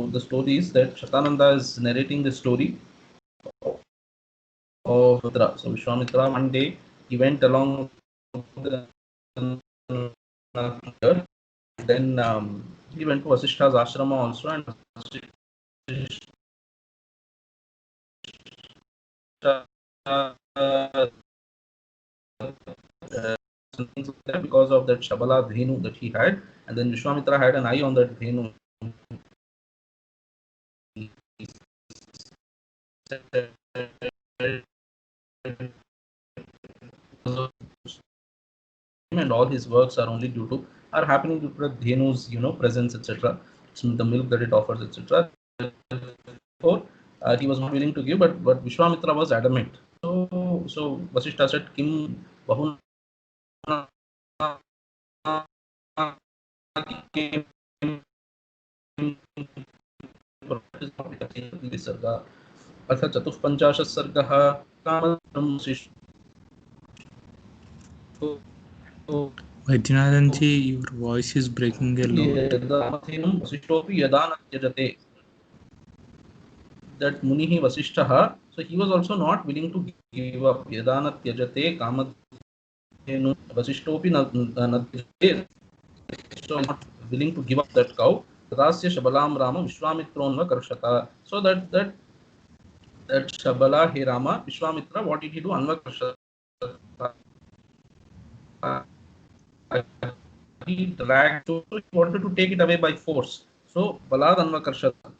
the story is that Shatananda is narrating the story of Vishwamitra. So Vishwamitra, one day he went along the then he went to Vasishtha's ashrama also, and because of that Shabala Dhenu that he had, and then Vishwamitra had an eye on that Dhenu. And all his works are only are happening due to the Dhenu's presence, etc. The milk that it offers, etc. Therefore, he was not willing to give, but Vishwamitra was adamant. So Vasishtha said, Kim Bahuna Visarga अथ चतुःपञ्चाशत् सर्गः कामं Vaidyanathan ji, your voice is breaking a lot. यदा न त्यजते. That Munihi Vasishtha, so he was also not willing to give up. Yada na tyajate kamadhenu Vasishtopi na tyajate. So not willing to give up that cow. Tadasya Shabalam Rama Vishwamitronva Karshata. So that Shabala, he Rama, Vishwamitra, what did he do? Anva Karshata. He dragged, so he wanted to take it away by force. So Balad Anva Karshata.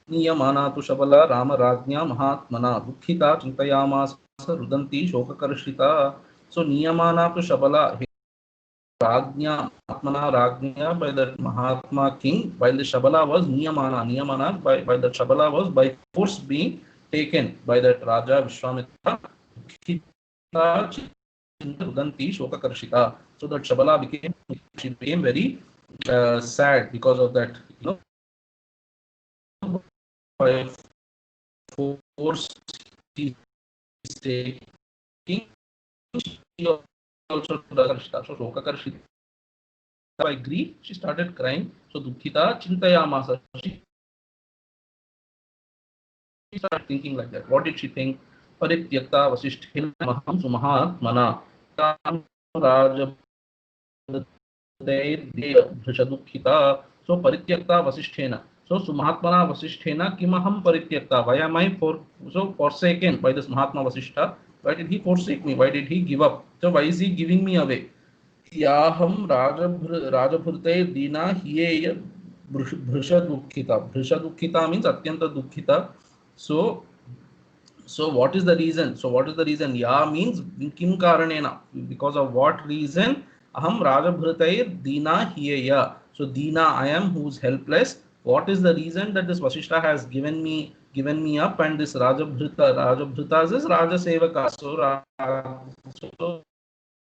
नियमाना तु शबला राम राज्ञा महात्मना दुखिता चिंतयामास रुदंती शोककर्षिता. So नियमाना तु शबला राज्ञा आत्मना राज्ञा by that Mahatma king, while the Shabala was niyamana by the Shabala was by force being taken by that Raja Vishwamitra. Dukhita चिंता रुदंती शोककर्षिता. So that Shabala became very sad because of that, by force he is taking. She also so Shokakarshita, by grief she started crying. So Dukhita Chintayamasa, she started thinking like that. What did she think? Parityakta Vasishtena Maham Sumahatmana Raja Dukhita. So Parityakta Vasishtena. So Mahatmana Vasisthena Kimaham Parityakta. Why am I forsaken by this Mahatma Vasishtha? Why did he forsake me? Why did he give up? So why is he giving me away? Yaham Rajabhrute Dina Hiyeya Bhrisha Dukhita. Bhrisha Dukhita means Atyanta Dukhita. So what is the reason? Ya means Kim Karanena. Because of what reason? Aham Rajabhrutair Dina Hiyeya. So Dina, I am who's helpless. What is the reason that this Vasishtha has given me up, and this Rajabhrita is Raja Sevaka. So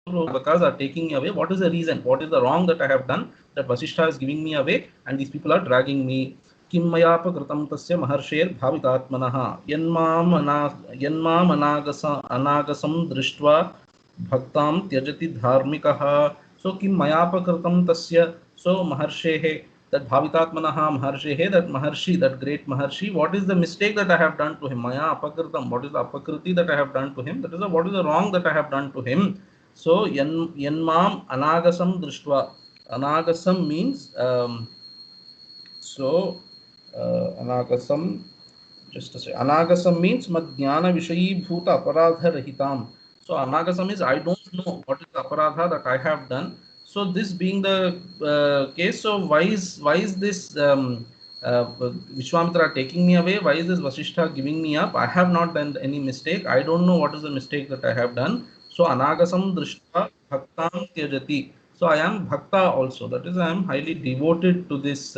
Sevakas are taking me away. What is the reason? What is the wrong that I have done that Vasishtha is giving me away and these people are dragging me? Kim mayapa kritam tasya maharsher bhavitatmanaha yanmam anagasam drishtva bhaktam tyajati dharmikaha. So kim mayapa kritam tasya, so maharshehe, that bhavitatmanaha maharshehe, that maharshi, that great maharshi, what is the mistake that I have done to him? Maya apakritam, what is the apakriti that I have done to him? That is what is the wrong that I have done to him? So yanmam anagasam drishtva. Anagasam means anagasam, just to say, anagasam means madhyana vishayi bhuta aparadha rahitam. So anagasam is I don't know what is the aparadha that I have done. So this being the case, so why is this Vishwamitra taking me away? Why is this Vasishtha giving me up? I have not done any mistake. I don't know what is the mistake that I have done. So anagasam drishta bhaktam tyajati. So I am bhakta also. That is, I am highly devoted to this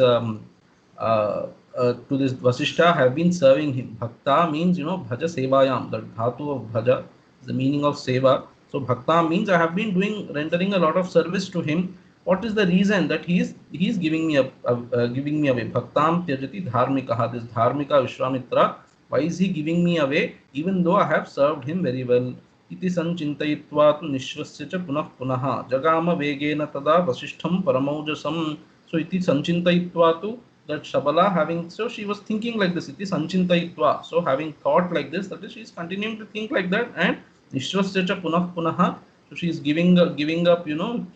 Vasishtha. Have been serving him. Bhakta means bhaja sevayam. That dhatu of bhaja is the meaning of seva. So bhakta means I have been rendering a lot of service to him. What is the reason that he is giving me away? Bhaktam tyajati dharmikaha. This dharmika Vishwamitra, why is he giving me away even though I have served him very well? Iti sanchintayitva nishvasya cha punah punaha jagama vegena tada vasishtham paramaujasam. So iti sanchintayitva tu, that Shabala having, so she was thinking like this, iti sanchintayitva, so having thought like this, that is, she is continuing to think like that, and nishvasya punah punaha, so she is giving up,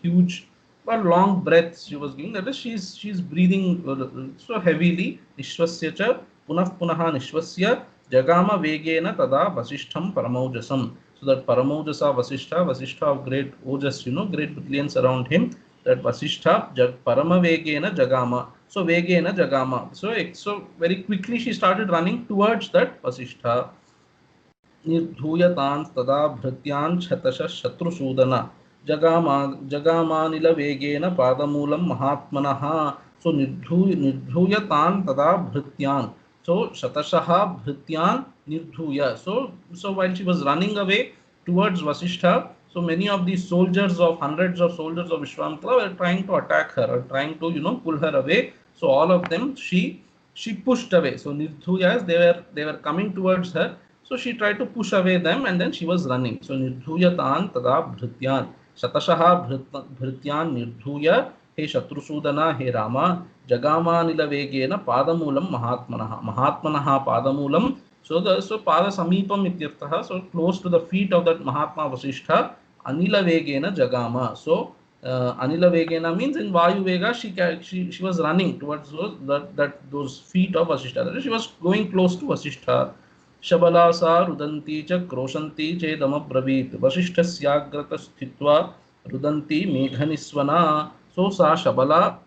huge or long breaths she was giving, that is, she's breathing so heavily. Nishvasya cha punah punaha nishvasya jagama vegena tada vasishtham paramaujasam. So that Paramaujasa Vasishtha of great ojas, great brilliance around him, that Vasishtha Paramavegena Jagama. So Vegena Jagama. So very quickly she started running towards that Vasishtha. Nirdhuyataan tada bhrityan chatasha shatrusudana Jagamānila Vegena Padamulam Mahatmanaha. So Nirdhuyataan tada bhrityan. So Shatashaha Bhrityan Nirdhuya. So while she was running away towards Vasishtha, so many of these soldiers of hundreds of soldiers of Vishwamitra were trying to attack her, or trying to pull her away. So all of them she pushed away. So Nirdhuyas, they were coming towards her. So she tried to push away them, and then she was running. So Nirdhuyatan tada Bhrityan. Shatashaha Bhrityan Nirdhuya. He Shatrusudana, he Rama, Jagamānila Vegena Padamulam Mahatmanaha Padamulam. So Pada Samipam ityarthaha, so close to the feet of that Mahatma Vasishtha, Anila Vegena Jagama. So Anila Vegena means in Vayu Vega she was running towards those feet of Vasishtha. She was going close to Vasishtha. Shabala sa rudanti cha kroshanti chedam abravit Vasishthasyagrata sthitva rudanti meghanisvana. So sa Shabala,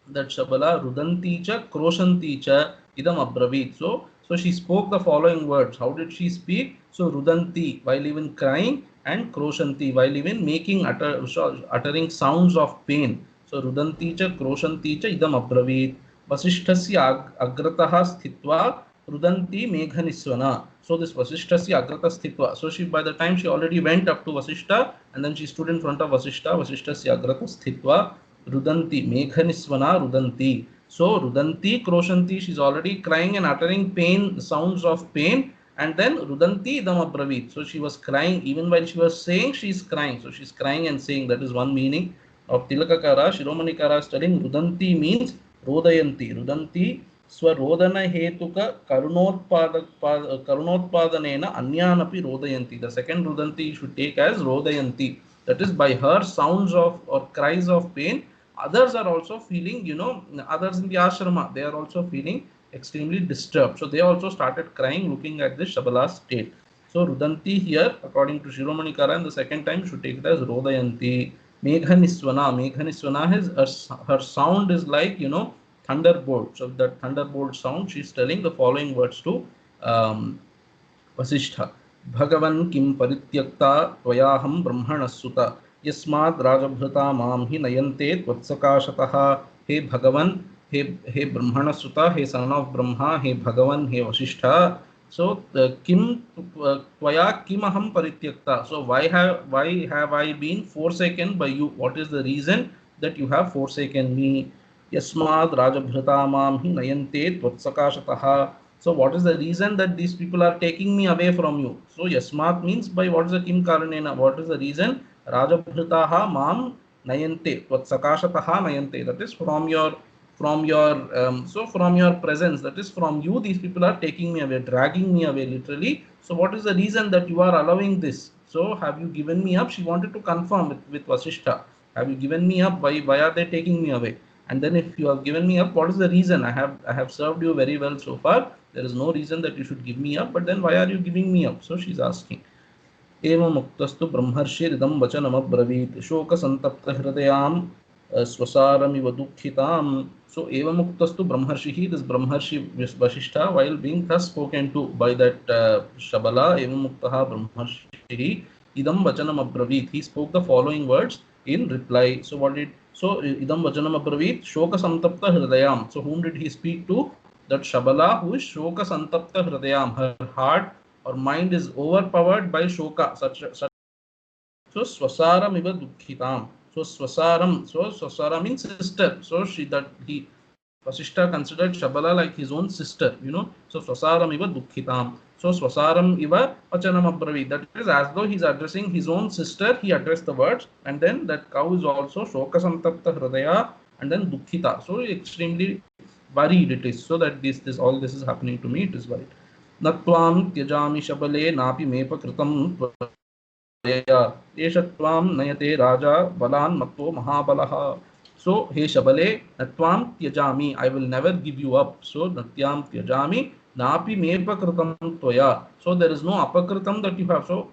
that Shabala rudanti cha kroshanti cha idam abravit. So she spoke the following words. How did she speak? So rudanti, while even crying, and kroshanti, while even making uttering sounds of pain. So rudanti cha kroshanti cha idam abravit Vasishthasya agrataha sthitva rudanti meghanisvana. So this Vasishthasya agrata sthitva. So by the time she already went up to Vasishtha, and then she stood in front of Vasishtha, Vasishthasya agrata sthitva rudanti meghanisvana rudanti. So rudanti kroshanti, she's already crying and uttering pain, sounds of pain, and then rudanti idam abravit. So she was crying even while she was saying she's crying. So she's crying and saying. That is one meaning of Tilakakara. Shiromanikara is telling rudanti means rodayanti. Rudanti Swarodana hetuka karunotpadanena anyanapi rodayanti. The second rudanti you should take as rodayanti. That is, by her sounds of or cries of pain, others are also feeling, others in the ashrama, they are also feeling extremely disturbed. So they also started crying, looking at this Shabala's state. So rudanti here, according to Shiromanikara, and the second time you should take it as rodayanti. Meghanisvana is her sound is like, thunderbolt. So that thunderbolt sound, she is telling the following words to Vasishtha. Bhagavan kim parityakta tvayaham brahmanasuta yasmad rajabhrata mam hi nayante tvatsakashataha. He Bhagavan, he brahmanasuta, he son of Brahma, he Bhagavan, he Vasishtha. So kim tvaya kim aham parityakta. So why have I been forsaken by you? What is the reason that you have forsaken me? Yasmad rajabhrata mam hi nayante tvatsakashataha. So what is the reason that these people are taking me away from you? So Yasmat means by what is the kim karanena? What is the reason? Rajabhritaha mam nayante tvatsakashataha nayante. That is from your presence. That is from you. These people are taking me away, dragging me away, literally. So what is the reason that you are allowing this? So have you given me up? She wanted to confirm with Vasishtha. Have you given me up? Why are they taking me away? And then if you have given me up, what is the reason? I have served you very well so far. There is no reason that you should give me up. But then why are you giving me up? So she's asking. Eva muktastu brahmarshi ridam vachanam abravit shoka santapta hridayam swasaramiva dukkhitam. So eva muktastu brahmarshihi, this brahmarshi Vasishtha, while being thus spoken to by that Shabala, eva muktaha brahmarshihi idam vachanam abravit. He spoke the following words in reply. So idam vachanam abravit shoka santapta hridayam. So whom did he speak to? That Shabala, who is shoka santapta hridayam. Her heart or mind is overpowered by shoka. So swasaram iva dukkhitam. So swasara means sister. So Vasishtha considered Shabala like his own sister, So swasaram iva dukkhitam. So swasaram iva vachanam abravit. That is, as though he is addressing his own sister, he addressed the words. And then that cow is also shoka santapta hridaya, and then dukhita. So extremely worried it is. So that this all this is happening to me, it is worried. Natvam tyajami shabale napi mepa kritam त्वया एष त्वां नयते राजा बलान् मत्तो महाबलः. So he shabale natvam tyajami, I will never give you up. So natyam tyajami napi mepa kritam tvaya. So there is no apakritam that you have. So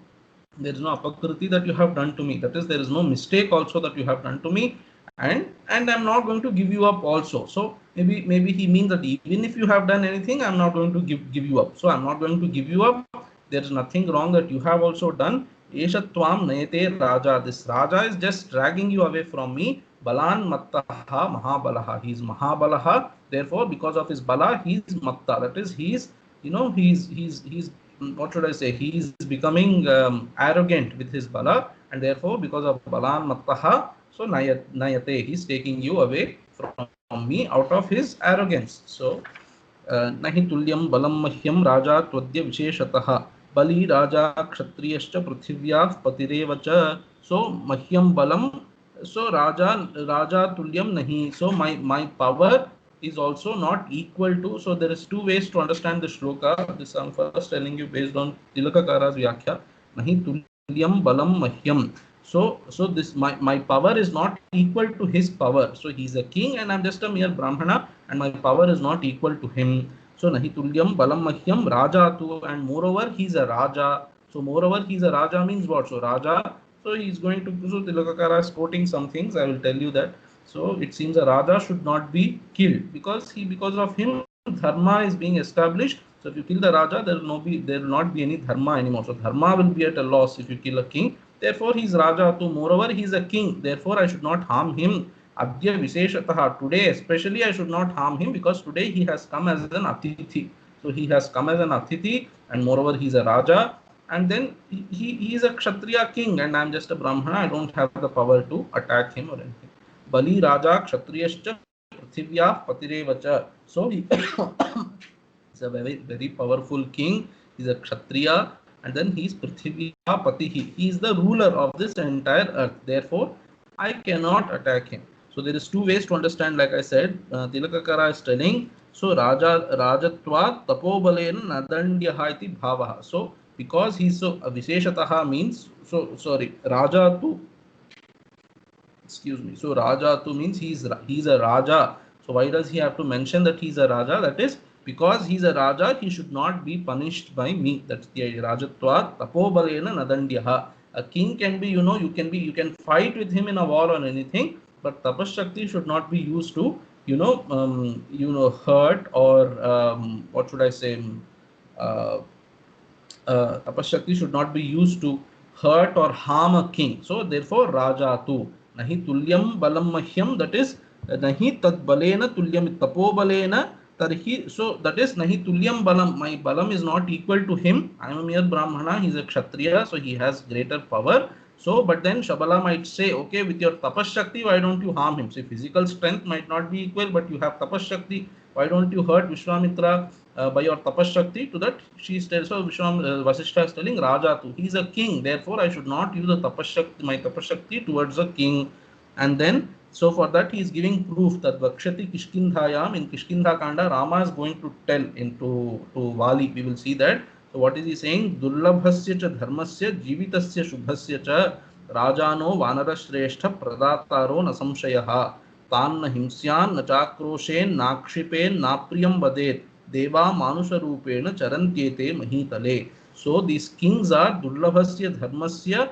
there is no apakriti that you have done to me. That is, there is no mistake also that you have done to me, and I'm not going to give you up also. So maybe he means that even if you have done anything, I'm not going to give you up. So I'm not going to give you up. There is nothing wrong that you have also done. Esha tvam nayate raja. This raja is just dragging you away from me. Balan mattaha mahabalaha. He is mahabalaha. Therefore, because of his bala, he is matta. That is, he is, he's what should I say? He is becoming arrogant with his bala, and therefore, because of balan mattaha, so nayate, he is taking you away from me out of his arrogance. So nahi tulyam balam mahyam raja twadya visheshatah bali raja kshatriyascha prithivya patirevacha. So mahyam balam, so raja tulyam nahi. So my power is also not equal to. So there is two ways to understand the shloka. This I'm first telling you based on Tilakakara's Vyakhya. Nahi tulyam balam mahyam. So this my power is not equal to his power. So he's a king and I'm just a mere brahmana, and my power is not equal to him. So nahi tulyam balam mahyam raja tu, and moreover he's a raja. So moreover he's a raja means what? So raja. So he's going to. So Tilakakara is quoting some things. I will tell you that. So it seems a raja should not be killed because of him dharma is being established. So if you kill the raja, there will not be any dharma anymore. So dharma will be at a loss if you kill a king. Therefore he is raja too. Moreover he is a king. Therefore I should not harm him. Adya visheshatah, today especially I should not harm him because today he has come as an atithi. So he has come as an atithi, and moreover he is a raja. And then he is a kshatriya king, and I am just a brahmana. I don't have the power to attack him or anything. Bali Raja Kshatriyascha Prithivya Patirevacha. So he is a very powerful king. He is a Kshatriya, and then he is Prithivya Patihi. He is the ruler of this entire earth. Therefore, I cannot attack him. So there is two ways to understand. Like I said, Tilakakara is telling. So Rajatva Tapobalena Nadandyaha iti bhavaha. So because he is so Visheshataha means, so sorry, Raja tu. Excuse me. So Raja tu means he's a Raja. So why does he have to mention that he's a Raja? That is because he's a Raja, he should not be punished by me. That's the idea. Rajatva tapobalena nadandyaha. A king can be, you can fight with him in a war or anything, but tapashakti should not be used to, hurt or what should I say? Tapashakti should not be used to hurt or harm a king. So therefore Raja tu. Nahi tulyam balam mahyam, that is nahi tad balena tulyam tapo balena tarhi. So that is nahi tulyam balam, my balam is not equal to him. I am a mere brahmana, he is a kshatriya, so he has greater power. So but then Shabala might say, okay, with your tapashakti, why don't you harm him? So physical strength might not be equal, but you have tapashakti, why don't you hurt Vishwamitra by your tapashakti? To that she is telling, so Vasishtha is telling Raja tu, he is a king, therefore I should not use my tapashakti towards a king. And then so for that he is giving proof that Vakshati Kishkindhayam, in Kishkindha Kanda, Rama is going to tell to Vali. We will see that. So what is he saying? Durlabhasya cha dharmasya jivitasya shubhasya cha rajano vanarashrestha pradataro nasamshayaha tan na himsyan na chakroshen nakshipen napriyam vadet deva manusha rupena charantyete mahitale. So these kings are durlabhasya dharmasya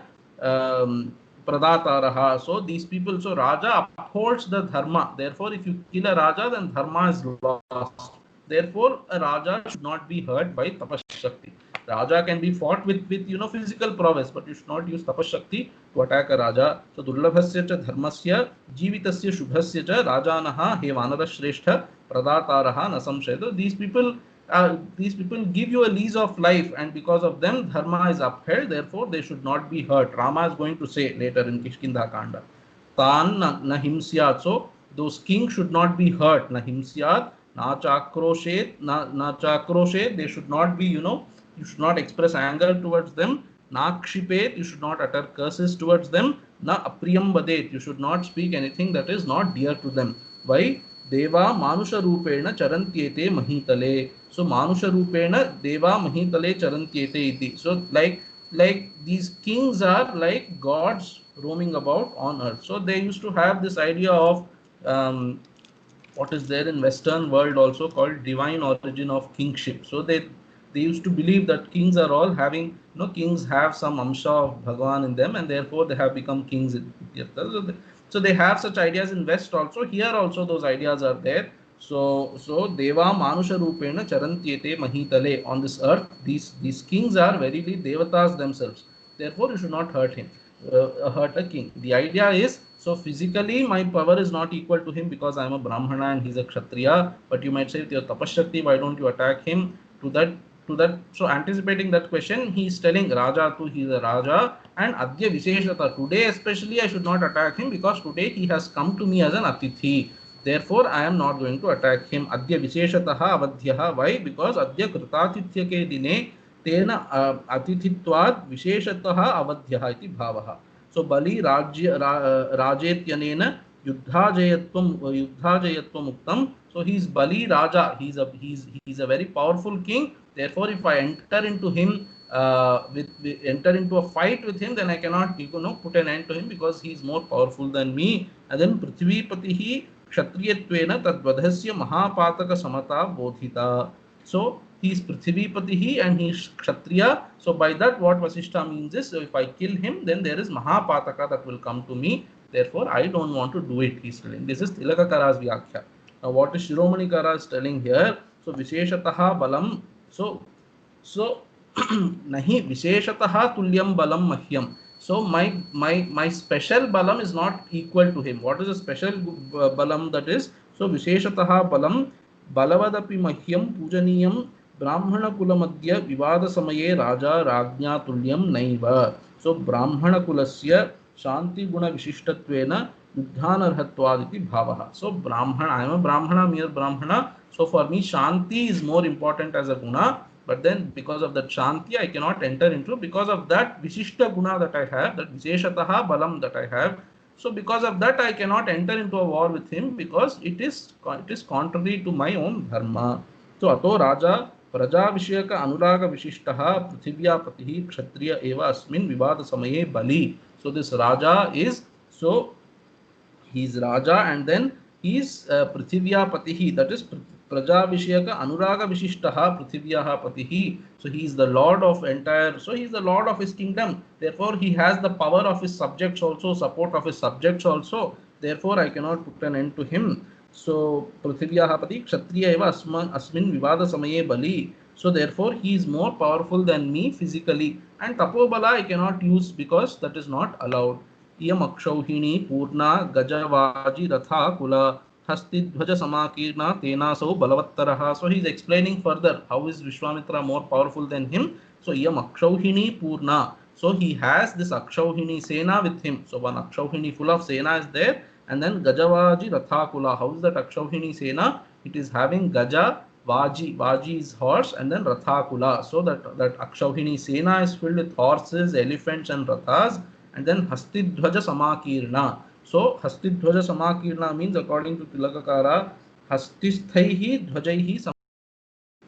pradataraha. So these people, so Raja upholds the dharma. Therefore if you kill a Raja, then dharma is lost. Therefore a Raja should not be hurt by tapashakti. Raja can be fought with physical prowess, but you should not use tapashakti to attack a Raja. So durlabhasya cha dharmasya jivitasya shubhasya cha rajanaha he vanarashrestha pradataraha nasamshaya. These people give you a lease of life, and because of them dharma is upheld. Therefore they should not be hurt. Rama is going to say later in Kishkindha Kanda, tan na himsyat. So those kings should not be hurt. Na himsyat na chakroshet, na chakroshet, they should not be, you should not express anger towards them. Na kshipet, you should not utter curses towards them. Na apriyam vadet, you should not speak anything that is not dear to them. Why? Deva manusha rupena charantyete mahitale. So manusha rupena deva mahitale charantyete iti. So like these kings are like gods roaming about on earth. So they used to have this idea of what is there in Western world also called divine origin of kingship. So they used to believe that kings are all having, kings have some amsha of Bhagavan in them, and therefore they have become kings. So they have such ideas in West also. Here also those ideas are there. So deva manusha rupena charantyete mahitale. On this earth, these kings are verily devatas themselves. Therefore you should not hurt him, hurt a king. The idea is, so physically my power is not equal to him because I am a brahmana and he's a kshatriya. But you might say, with your tapashakti, why don't you attack him? To that, so anticipating that question, he is telling Raja to, he is a Raja, and Adya Visheshata, today especially I should not attack him because today he has come to me as an Atithi. Therefore I am not going to attack him. Adya Visheshataha Avadhyaha. Why? Because Adya Kritatithya ke dine तेन अतिथित्वात् विशेषतः अवध्यः इति भावः. सो बलि राजेत्यनेन युद्धाजयत्वम् उक्तम्. So he is Bali Raja. He's a very powerful king. Therefore, if I enter into him, enter into a fight with him, then I cannot put an end to him because he is more powerful than me. And then Prithvipatihi kshatriyattvena tadvadhasya mahapataka samata bodhita. So he is Prithvipatihi and he is Kshatriya. So by that, what Vasishtha means is, so if I kill him, then there is Mahapataka that will come to me. Therefore, I don't want to do it, he is telling. This is Tilakakara's Vyakhya. Now, what is Shiromani Kara is telling here? So Visheshataha balam. So nahi Visheshataha tulyam balam mahyam. So my special balam is not equal to him. What is a special balam that is? So Visheshataha balam balavadapi mahyam pujaniyam brahmana kula madhya vivada samaye raja rajnya tulyam naiva. So brahmana kulasya shanti guna vishishtatvena yuddhanarhatvad bhavaha. So brahmana, I am a brahmana, mere brahmana. So for me shanti is more important as a guna. But then because of that shanti I cannot enter into, because of that vishishta guna that I have, that visheshataha balam that I have. So because of that I cannot enter into a war with him because it is contrary to my own dharma. So ato raja praja vishayaka anuraga vishishtaha prithivya kshatriya eva asmin vivada samaye bali. So this raja is, so he is raja and then he is prithivya patihi, that is praja vishayaka anuraga vishishtaha prithivyaha patihi. So he is the lord of entire, so he is the lord of his kingdom. Therefore he has the power of his subjects also, support of his subjects also. Therefore I cannot put an end to him. So prithivyaha pati kshatriya eva asmin vivada samaye bali. So therefore he is more powerful than me physically, and tapobala I cannot use because that is not allowed. Iyam akshauhini purna gajavaji ratha kula hastidhvaja samakirna tenasau balavattaraha. So he is explaining further how is Vishwamitra more powerful than him. So iyam akshauhini purna. So he has this akshauhini sena with him. So one akshauhini full of sena is there, and then gajavaji ratha kula. How is that akshauhini sena? It is having gaja, Vaji is horse, and then Rathakula. So that Akshauhini Sena is filled with horses, elephants, and Rathas, and then Hastidhvaja Samakirna. So Hastidhvaja Samakirna means, according to Tilakakara, Hastisthaihi Dhvajaihi Samakirna.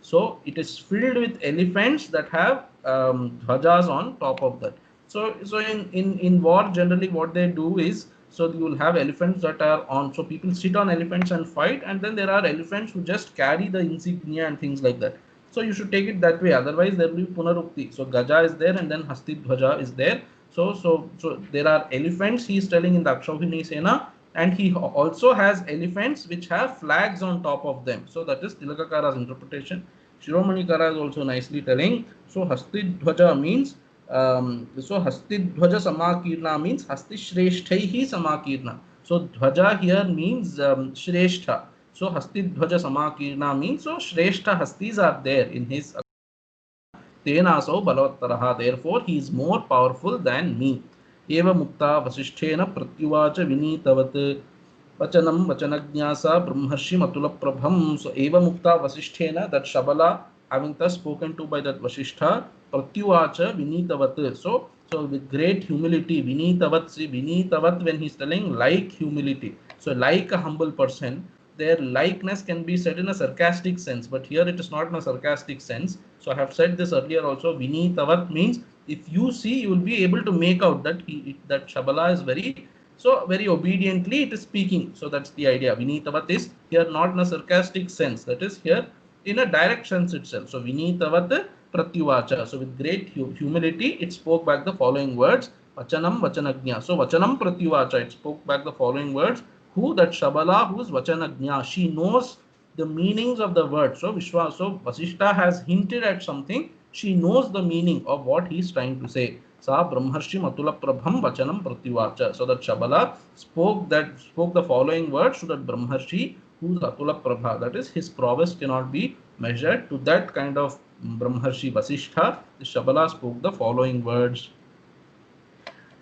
So it is filled with elephants that have dhvajas on top of that. So in war generally what they do is, so you will have elephants that are on, so people sit on elephants and fight, and then there are elephants who just carry the insignia and things like that. So you should take it that way, otherwise there will be punarukti. So gaja is there and then Hastidhvaja is there. So there are elephants, he is telling in the Akshauhini Sena, and he also has elephants which have flags on top of them. So that is Tilakakara's interpretation. Shiromani Kara is also nicely telling. So Hastidhvaja means, so Hastidhvaja Samakirna means Hastishreshthaihi Samakirna. So Dhvaja here means Shrestha. So Hastidhvaja Samakirna means, so Shrestha Hastis are there in his Tenasau Balavattaraha. Therefore he is more powerful than me. Eva Mukta Vasisthena Pratyuvacha Vinitavat Vachanam Vachanajnasa Brahmarshi Matula Prabham. So Eva Mukta Vasisthena, that Shabala, having thus spoken to by that Vasishtha, Pratyuvacha Vinitavat. So So with great humility, Vinitavat, see Vinitavat when he's telling like humility. So like a humble person, their likeness can be said in a sarcastic sense, but here it is not in a sarcastic sense. So I have said this earlier also. Vinitavat means if you see, you will be able to make out that that Shabala is very obediently it is speaking. So that's the idea. Vinitavat is here not in a sarcastic sense. That is here in a direct sense itself. So Vinitavat pratyuvacha. So with great humility, it spoke back the following words. Vachanam vachanagnya. So Vachanam pratyuvacha. It spoke back the following words. Who that Shabala, who is vachanagnya. She knows the meanings of the word. So Vasishta has hinted at something. She knows the meaning of what he is trying to say. Sa Brahmarshi Matula Prabham Vachanam Pratyuvacha. So that Shabala spoke the following words to that Brahmarshi whose Atula Prabha, that is his prowess cannot be measured. To that kind of Brahmarshi Vasishtha, the Shabala spoke the following words.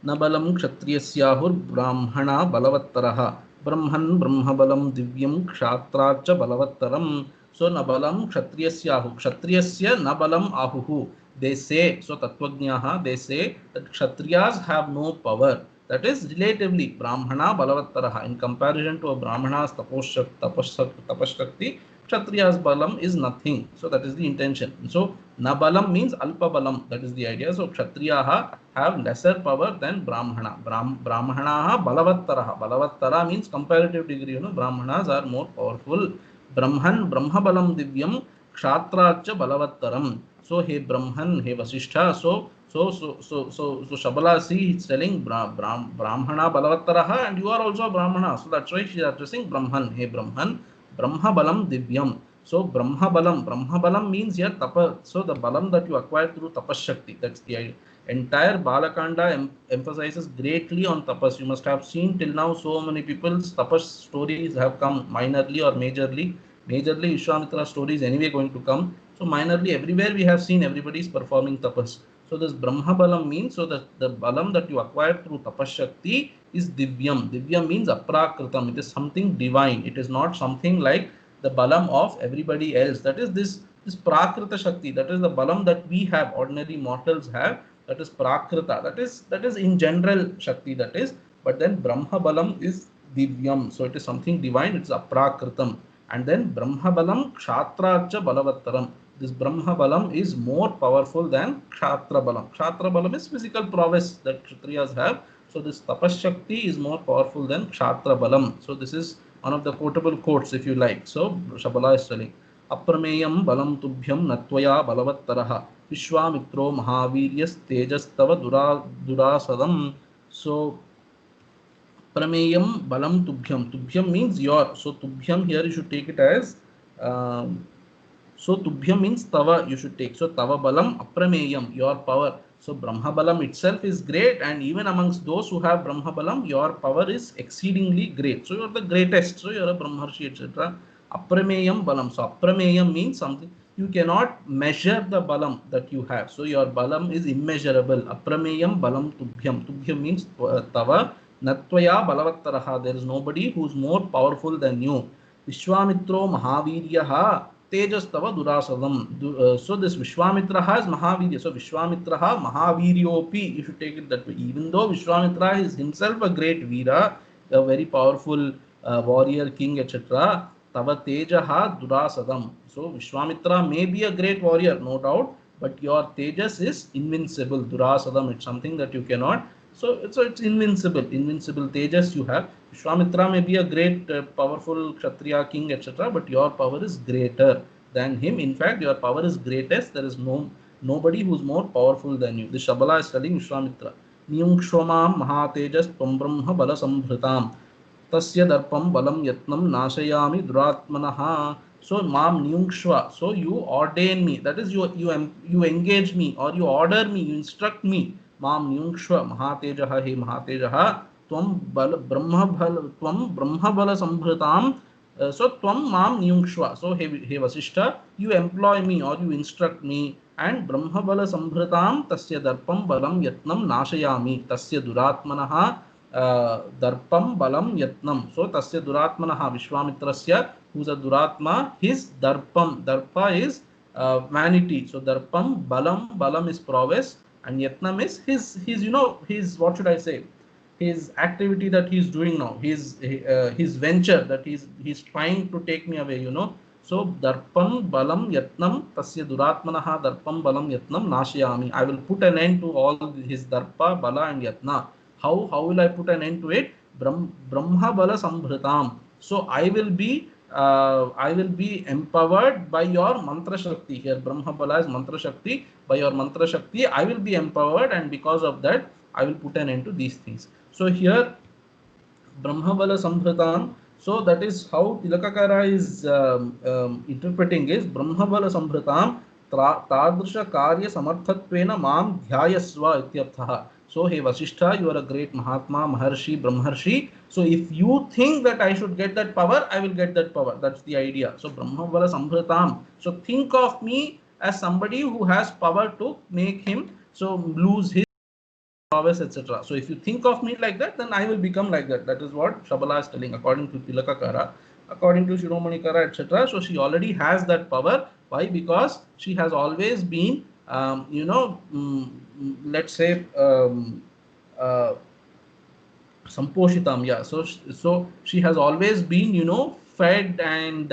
Nabalam Kshatriyasyahu Brahmana Balavattaraha Brahman Brahmabalam Divyam Kshatracha Balavattaram. So Nabalam Kshatriyasyahu. Kshatriyasya Nabalam Ahuhu. They say, so Tattvajnaha, they say that Kshatriyas have no power. That is relatively Brahmana Balavattaraha. In comparison to a Brahmana's tapashakti, Kshatriya's balam is nothing. So that is the intention. So Nabalam means Alpa balam. That is the idea. So Kshatriyaha have lesser power than Brahmana. Brahmanaha Balavattaraha. Balavattara means comparative degree. Brahmanas are more powerful. Brahman Brahmabalam Divyam Kshatracha Balavattaram. So hey Brahman, hey Vasishtha. So Shabala, see, it's telling Brahmana Balavattaraha, and you are also a Brahmana. So that's why she is addressing Brahman. Hey Brahman, Brahma Balam Divyam. So Brahma Balam means here Tapa. So the Balam that you acquire through Tapashakti. That's the idea. Entire Balakanda emphasizes greatly on tapas. You must have seen till now so many people's tapas stories have come minorly or majorly. Majorly Vishwamitra stories anyway going to come. So minorly everywhere we have seen everybody is performing tapas. So this Brahma Balam means, so that the Balam that you acquire through Tapashakti is Divyam. Divyam means Aprakritam. It is something divine. It is not something like the Balam of everybody else. That is this Prakrita Shakti. That is the Balam that we have, ordinary mortals have. That is Prakrita. That is in general Shakti, that is. But then Brahma Balam is Divyam. So it is something divine. It is Aprakritam. And then Brahma Balam Kshatracha Balavattaram. This Brahma Balam is more powerful than Kshatra Balam. Kshatra Balam is physical prowess that Kshatriyas have. So this Tapashakti is more powerful than Kshatra Balam. So this is one of the quotable quotes if you like. So Shabala is telling, Aprameyam Balam Tubhyam Natvaya Balavattaraha Vishwamitro Mahaviryas Tejastava Durasadam. So Prameyam Balam Tubhyam. Tubhyam means your. So Tubhyam here you should take it as so Tubhyam means Tava you should take. So Tava Balam Aprameyam, your power. So Brahma Balam itself is great, and even amongst those who have Brahma Balam, your power is exceedingly great. So you are the greatest. So you are a Brahmarshi, etc. Aprameyam Balam. So Aprameyam means something. You cannot measure the Balam that you have. So your Balam is immeasurable. Aprameyam Balam Tubhyam. Tubhyam means Tava. Natvaya Balavattaraha. There is nobody who is more powerful than you. Vishwamitro Mahaviryaha Tejastava Durasadam. So this Vishwamitra has Mahavirya. So Vishwamitraha Mahaviryopi. You should take it that way. Even though Vishwamitra is himself a great Veera, a very powerful warrior, king, etc. Tava Tejaha Durasadam. So Vishwamitra may be a great warrior, no doubt, but your Tejas is invincible. Durasadam, it's something that you cannot. So it's invincible. Invincible Tejas you have. Vishwamitra may be a great, powerful Kshatriya king, etc. But your power is greater than him. In fact, your power is greatest. There is nobody who is more powerful than you. The Shabala is telling Vishwamitra. Niyungshvamam Mahatejas Tvam Brahma Bala Sambhritam. Tasya Darpam Balam Yatnam Nashayami Duratmanaha. So Mam Niyungshva. So you ordain me. That is you engage me, or you order me, you instruct me. Mam Niyungshva Mahatejaha, he Mahatejaha. Tvam Brahma Bala Sambhritam. So Tvam Mam Niyungshva. So he Vasishtha, you employ me or you instruct me. And Brahma Bala Sambhritam Tasya Darpam Balam Yatnam Nashayami. Tasya Duratmanaha Darpam Balam Yatnam. So Tasya Duratmanaha Vishwamitrasya, who is a Duratma, his Darpam. Darpa is vanity. So Darpam Balam is prowess. And Yatnam is his you know, his, what should I say, his activity that he's doing now, his venture that he's trying to take me away, you know. So darpam balam yatnam tasya duratmanaha darpam balam yatnam nashayami. I will put an end to all his darpa, bala and yatna. How will I put an end to it? Brahma bala sambhritam. So I will be empowered by your mantra shakti. Here Brahma bala is mantra shakti. By your mantra shakti I will be empowered, and because of that I will put an end to these things. So here Brahmabala Samhritam. So that is how Tilakakara is interpreting is Brahmabala Samhritam Tadrisha Karya Samarthatvena Mam Dhyayasva Ityarthaha. So hey Vasishtha, you are a great Mahatma, Maharshi, Brahmarshi. So if you think that I should get that power, I will get that power. That's the idea. So Brahmabala Samhritam. So think of me as somebody who has power to make him so lose his prowess, etc. So if you think of me like that, then I will become like that. That is what Shabala is telling according to Tilakakara, according to Shiromani Kara, etc. So she already has that power. Why? Because she has always been, let's say, Samposhitam. Yeah. So she has always been, you know, fed and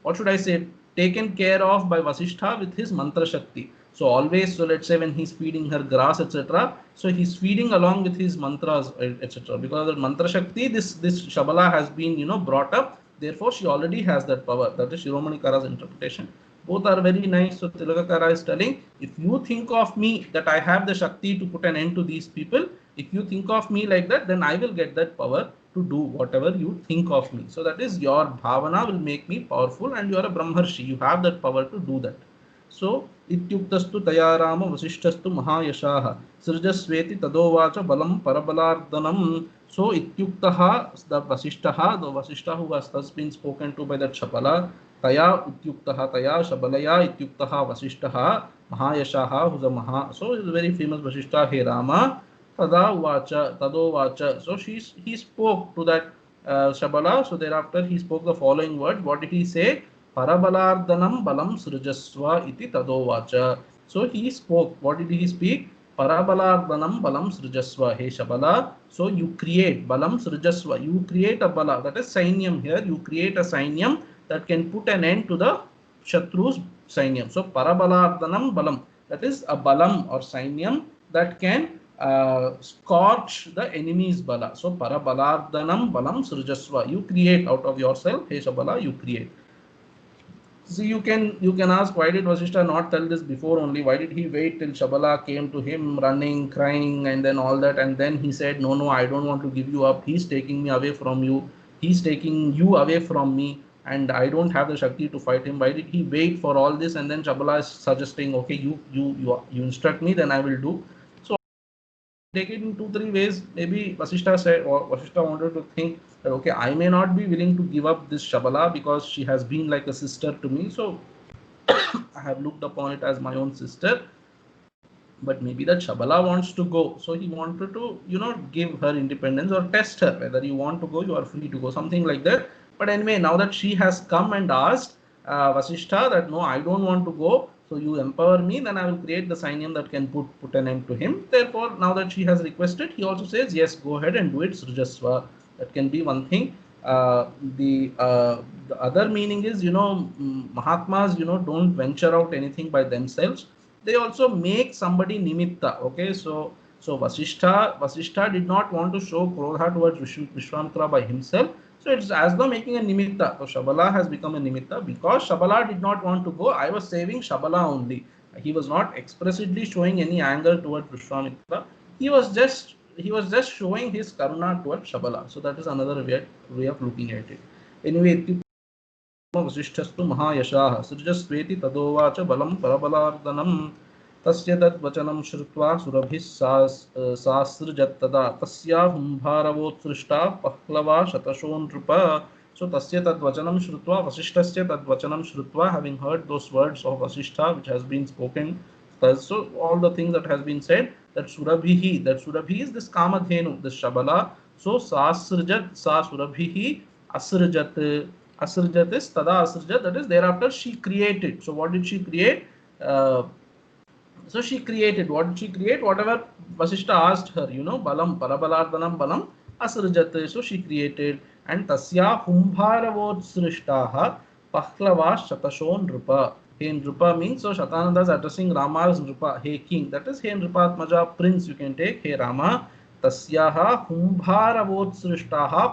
what should I say, taken care of by Vasishtha with his mantra shakti. So always, so let's say when he's feeding her grass, etc. So he's feeding along with his mantras, etc. Because of the mantra shakti, this Shabala has been, you know, brought up. Therefore, she already has that power. That is Shiromani Kara's interpretation. Both are very nice. So Tilakakara is telling, if you think of me that I have the shakti to put an end to these people, if you think of me like that, then I will get that power to do whatever you think of me. So that is your bhavana will make me powerful, and you are a Brahmarshi. You have that power to do that. So ityuktastu tayarama vasishtastu mahayashaha srijasveti tadovacha balam parabalardhanam. So ityuktaha, the Vasishtha who has thus been spoken to by that Shabala, taya ityuktaha taya shabalaya ityuktaha Vasishtaha mahayashaha, who's a maha. So he's a very famous Vasishtha. He Rama tadovacha. So he spoke to that Shabala. So thereafter he spoke the following words. What did he say? Parabalardhanam balam srijasva iti tadovacha. So he spoke. What did he speak? Parabalardhanam balam srijasva. Hey Shabala, so you create balam srijasva. You create a bala, that is sainyam here. You create a sainyam that can put an end to the Shatru's sainyam. So parabalardhanam balam, that is a balam or sainyam that can scorch the enemy's bala. So parabalardhanam balam srijasva. You create out of yourself. Hey Shabala, you create. See, you can ask, why did Vasishtha not tell this before only? Why did he wait till Shabala came to him running, crying, and then all that, and then he said, no, I don't want to give you up. He's taking me away from you. He's taking you away from me, and I don't have the Shakti to fight him. Why did he wait for all this? And then Shabala is suggesting, okay, you instruct me, then I will do. So take it in 2-3 ways. Maybe Vasishtha said, or Vasishtha wanted to think that, okay, I may not be willing to give up this Shabala because she has been like a sister to me. So I have looked upon it as my own sister. But maybe that Shabala wants to go. So he wanted to, you know, give her independence or test her. Whether you want to go, you are free to go. Something like that. But anyway, now that she has come and asked Vasishtha that, no, I don't want to go. So you empower me, then I will create the sainyam that can put an end to him. Therefore, now that she has requested, he also says, yes, go ahead and do it, Srijasva. That can be one thing. The other meaning is, you know, Mahatmas, you know, don't venture out anything by themselves. They also make somebody nimitta. Okay, so Vasishtha did not want to show Krodha towards Vishwamitra by himself. So it's as though making a nimitta. So Shabala has become a nimitta because Shabala did not want to go. I was saving Shabala only. He was not expressly showing any anger towards Vishwamitra. He was just showing his karuna towards Shabala. So that is another way of looking at it. Anyway, Vasishtastu mahayashaha srijasveti tadovacha balam parabalardhanam tasya tad vachanam shrutva surabhis sasrjat tada tasya humbharavothrishta pahlava shatashon nrupa. So tasya tad vachanam shrutva, Vasishtasya tad vachanam shrutva, having heard those words of Vasishtha which has been spoken. So all the things that has been said, that Surabhi is this Kamadhenu, this Shabala. So Sasrjat, Sa Surabhi, Asrjat. Asrjat is Tada Asrjat, that is thereafter she created. So what did she create? So she created. What did she create? Whatever Vasishta asked her, balam, parabalardhanam balam asrjat. So she created. And tasya humbharavot pahlava shatasho nrupa. Hey nrupa means, so Shatananda is addressing Rama as nrupa. Hey king. That is, hey nrupatmaja, prince you can take. Hey Rama. Tasyaha humbharavot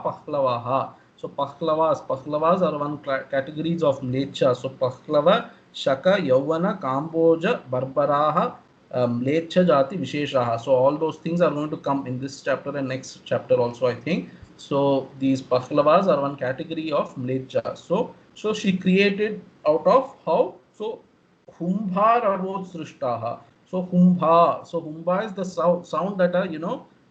pahlavaha. So Pahlavas are one categories of Mlecha. So Pahlava, Shaka, Yauvana, Kamboja, Barbaraha, Mlecha Jati, Visheshaha. So all those things are going to come in this chapter and next chapter also, I think. So these Pahlavas are one category of Mlecha. So she created out of how? So Humbha Ravot Srishtaha. So Humbha is the sound that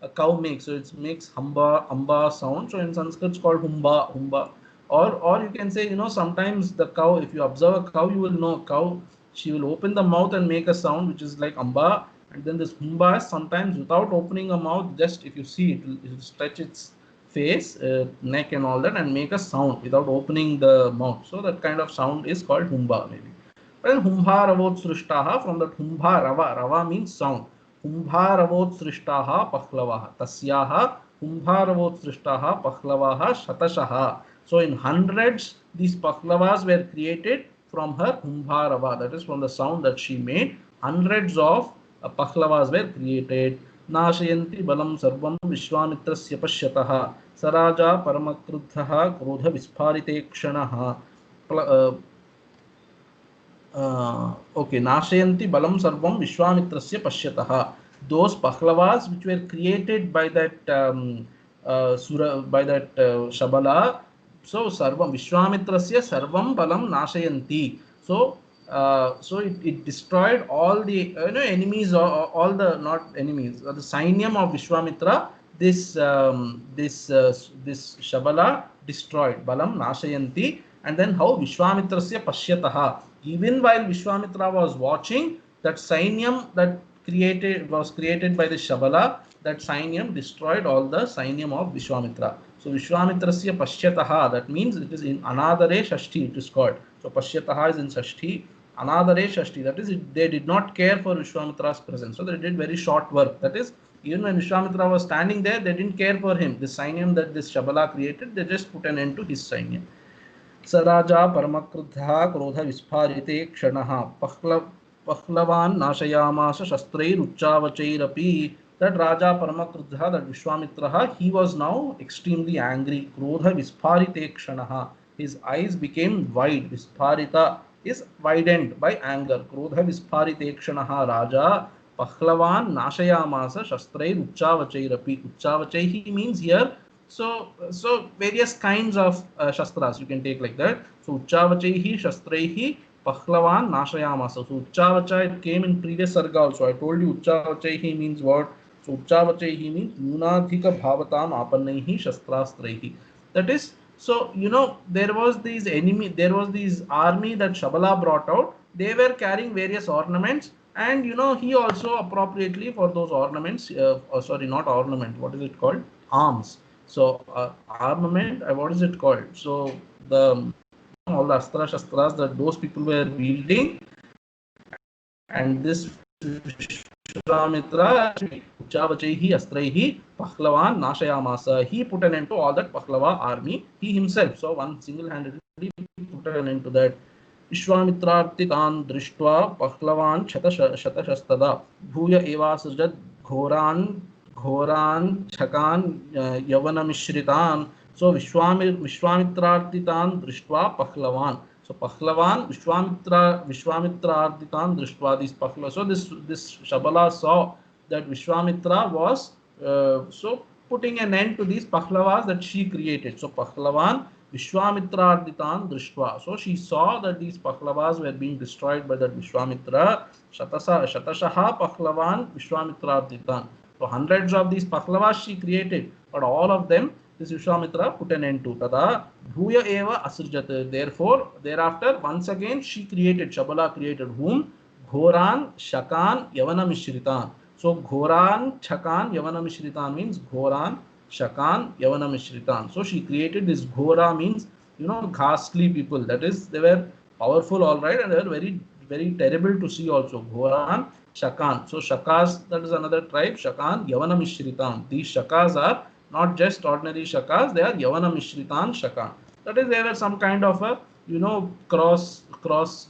a cow makes. So it makes hamba sound. So in Sanskrit it's called humba. Or you can say, sometimes the cow, if you observe a cow, you will know cow, she will open the mouth and make a sound which is like amba. And then this humba is sometimes without opening a mouth, just if you see it will stretch its face, neck and all that, and make a sound without opening the mouth. So that kind of sound is called humba maybe. Then humbha ravot srishtaha, from that humbha rava means sound. Humbha ravot srishtaha pahlavaha. Tasyaha humbha ravot srishtaha pahlavaha shatashaha. So in hundreds, these pahlavas were created from her humbha rava. That is from the sound that she made. Hundreds of pahlavas were created. नाशयन्ति बलं सर्वं विश्वामित्रस्य पश्यतः स राजा परमक्रुद्धः क्रोधविस्फारिते क्षणः okay, Nashayanti Balam Sarvam Vishwamitrasya Pashyataha. Those Pahlavas which were created by that Shabala. So Sarvam Vishwamitrasya Sarvam Balam Nashayanti. So it destroyed all the enemies, all the not enemies, the Sainyam of Vishwamitra. This Shabala destroyed. Balam Nashayanti. And then how Vishwamitrasya Pashyataha. Even while Vishwamitra was watching, that Sainyam that was created by the Shabala, that Sainyam destroyed all the Sainyam of Vishwamitra. So Vishwamitrasya Pashyataha, that means it is in Anadare Shashti, it is called. So Pashyataha is in Shashti, Anadare Shashti, that is, they did not care for Vishwamitra's presence. So they did very short work. That is, even when Vishwamitra was standing there, they didn't care for him. The Sainyam that this Shabala created, they just put an end to his Sainyam. स राजा परमक्रुद्धः क्रोधविस्फारिते क्षणः पह्लवान् नाशयामास शस्त्रैरुच्चावचैरपि. That Raja Paramakruddha, that Vishwamitraha, he was now extremely angry. Krodha Vispharite Kshanaha. His eyes became wide. Vispharita is widened by anger. Krodha Vispharite Kshanaha Raja Pahlavan Nashayamasa Shastrair Uchavachairapi. Uchavachaihi means here, so various kinds of shastras you can take like that. So Uchavachaihi Shastraihi Pahlavan Nashayamasa. So Uchavacha, it came in previous sarga also. I told you Uchavachaihi means what? So Uchavachaihi means Nunadhika Bhavatam Apannaihi Shastrastraihi. That is, so there was these army that Shabala brought out. They were carrying various ornaments, and he also appropriately for those ornaments, sorry, not ornament, what is it called? Arms. So armament, what is it called? So all the astra shastras that those people were wielding, and this Vishwamitra Uchavachaihi Astraihi Pahlavan Nashayamasa. He put an end to all that Pahlava army, he himself. So one single-handedly put an end to that. Vishwamitrartitan Drishtva Pahlavan Shatashastada Bhuya Eva Surjat Ghoran Chakan Yavana Mishritan. So Vishwamitrartitan Drishtva Pahlavan. So Pahlavan, Vishwamitrartitan Drishtva, these Pahlava. So this Shabala saw that Vishwamitra was so putting an end to these Pahlavas that she created. So Pahlavan Vishwamitrartitan Drishtva. So she saw that these Pahlavas were being destroyed by that Vishwamitra. Shatashaha Pahlavan Vishwamitrartitan. So hundreds of these Pahlavas she created, but all of them this Vishwamitra put an end to. Tada Bhuya Eva Asrjat. Therefore, thereafter, once again she created, Shabala created whom? Ghoran, Shakan, Yavana Mishritan. So Ghoran, Shakan, Yavana Mishritan means Ghoran, Shakan, Yavana Mishritan. So she created this Ghora means, ghastly people. That is, they were powerful, all right, and they were very very terrible to see also. Ghoran, Shakan. So Shakas, that is another tribe. Shakan, Yavana Mishritan. These Shakas are not just ordinary Shakas, they are Yavana Mishritan Shakan. That is, they were some kind of a, you know, cross